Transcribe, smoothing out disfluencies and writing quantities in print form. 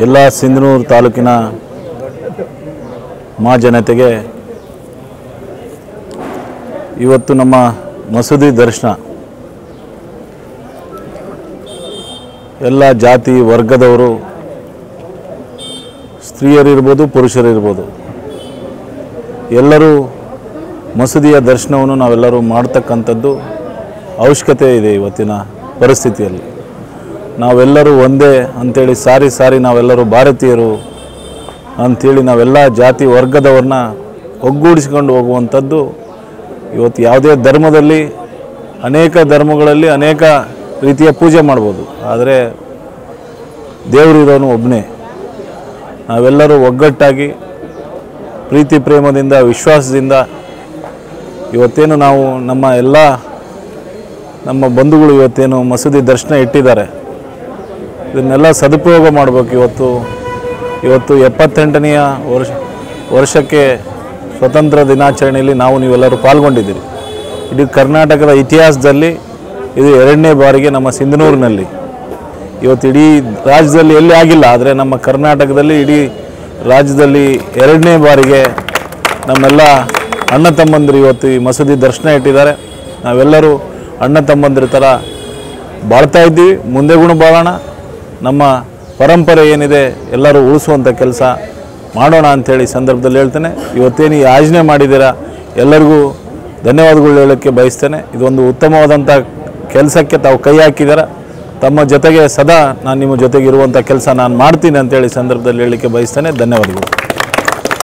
ಎಲ್ಲ ಸಿಂಧನೂರು ತಾಲೂಕಿನ ಜನತೆಗೆ ಇವತ್ತು ನಮ್ಮ ಮಸೂದಿ ದರ್ಶನ ಎಲ್ಲ ಜಾತಿ ವರ್ಗದವರು ಸ್ತ್ರೀಯರಿರ್ಬೋದು ಪುರುಷರಿರ್ಬೋದು ಎಲ್ಲರೂ ಮಸೂದಿಯ ದರ್ಶನವನ್ನು ನಾವೆಲ್ಲರೂ ಮಾಡ್ತಕ್ಕಂಥದ್ದು ಅವಶ್ಯಕತೆ ಇದೆ. ಇವತ್ತಿನ ಪರಿಸ್ಥಿತಿಯಲ್ಲಿ ನಾವೆಲ್ಲರೂ ಒಂದೇ ಅಂಥೇಳಿ ಸಾರಿ ನಾವೆಲ್ಲರೂ ಭಾರತೀಯರು ಅಂಥೇಳಿ ನಾವೆಲ್ಲ ಜಾತಿ ವರ್ಗದವ್ರನ್ನ ಒಗ್ಗೂಡಿಸಿಕೊಂಡು ಹೋಗುವಂಥದ್ದು ಇವತ್ತು ಯಾವುದೇ ಧರ್ಮದಲ್ಲಿ ಅನೇಕ ಧರ್ಮಗಳಲ್ಲಿ ಅನೇಕ ರೀತಿಯ ಪೂಜೆ ಮಾಡ್ಬೋದು, ಆದರೆ ದೇವರಿರೋನು ಒಬ್ಬನೇ. ನಾವೆಲ್ಲರೂ ಒಗ್ಗಟ್ಟಾಗಿ ಪ್ರೀತಿ ಪ್ರೇಮದಿಂದ ವಿಶ್ವಾಸದಿಂದ ಇವತ್ತೇನು ನಾವು ನಮ್ಮ ಬಂಧುಗಳು ಇವತ್ತೇನು ಮಸೂದಿ ದರ್ಶನ ಇಟ್ಟಿದ್ದಾರೆ ಇದನ್ನೆಲ್ಲ ಸದುಪಯೋಗ ಮಾಡಬೇಕು. ಇವತ್ತು 78ನೆಯ ವರ್ಷಕ್ಕೆ ಸ್ವತಂತ್ರ ದಿನಾಚರಣೆಯಲ್ಲಿ ನೀವೆಲ್ಲರೂ ಪಾಲ್ಗೊಂಡಿದ್ದೀರಿ. ಇಡೀ ಕರ್ನಾಟಕದ ಇತಿಹಾಸದಲ್ಲಿ ಇದು 2ನೇ ಬಾರಿಗೆ ನಮ್ಮ ಸಿಂಧನೂರಿನಲ್ಲಿ, ಇವತ್ತು ಇಡೀ ರಾಜ್ಯದಲ್ಲಿ ಎಲ್ಲಿ ಆಗಿಲ್ಲ, ಆದರೆ ನಮ್ಮ ಕರ್ನಾಟಕದಲ್ಲಿ ಇಡೀ ರಾಜ್ಯದಲ್ಲಿ 2ನೇ ಬಾರಿಗೆ ನಮ್ಮೆಲ್ಲ ಅಣ್ಣ ತಮ್ಮಂದಿರು ಇವತ್ತು ಈ ಮಸೂದಿ ದರ್ಶನ ಇಟ್ಟಿದ್ದಾರೆ. ನಾವೆಲ್ಲರೂ ಅಣ್ಣ ತಮ್ಮಂದಿರ ಥರ ಬಾಳ್ತಾ ಇದ್ದೀವಿ, ಮುಂದೆ ಬಾಳೋಣ. ನಮ್ಮ ಪರಂಪರೆ ಏನಿದೆ ಎಲ್ಲರೂ ಉಳಿಸುವಂಥ ಕೆಲಸ ಮಾಡೋಣ ಅಂಥೇಳಿ ಸಂದರ್ಭದಲ್ಲಿ ಹೇಳ್ತೇನೆ. ಇವತ್ತೇನು ಈ ಆಯೋಜನೆ ಮಾಡಿದ್ದೀರಾ ಎಲ್ಲರಿಗೂ ಧನ್ಯವಾದಗಳು ಹೇಳೋಕ್ಕೆ ಬಯಸ್ತೇನೆ. ಇದೊಂದು ಉತ್ತಮವಾದಂಥ ಕೆಲಸಕ್ಕೆ ತಾವು ಕೈ ಹಾಕಿದ್ದೀರಾ. ತಮ್ಮ ಜೊತೆಗೆ ಸದಾ ನಾನು ನಿಮ್ಮ ಜೊತೆಗೆ ಇರುವಂಥ ಕೆಲಸ ನಾನು ಮಾಡ್ತೀನಿ ಅಂತೇಳಿ ಸಂದರ್ಭದಲ್ಲಿ ಹೇಳಲಿಕ್ಕೆ ಬಯಸ್ತೇನೆ. ಧನ್ಯವಾದಗಳು.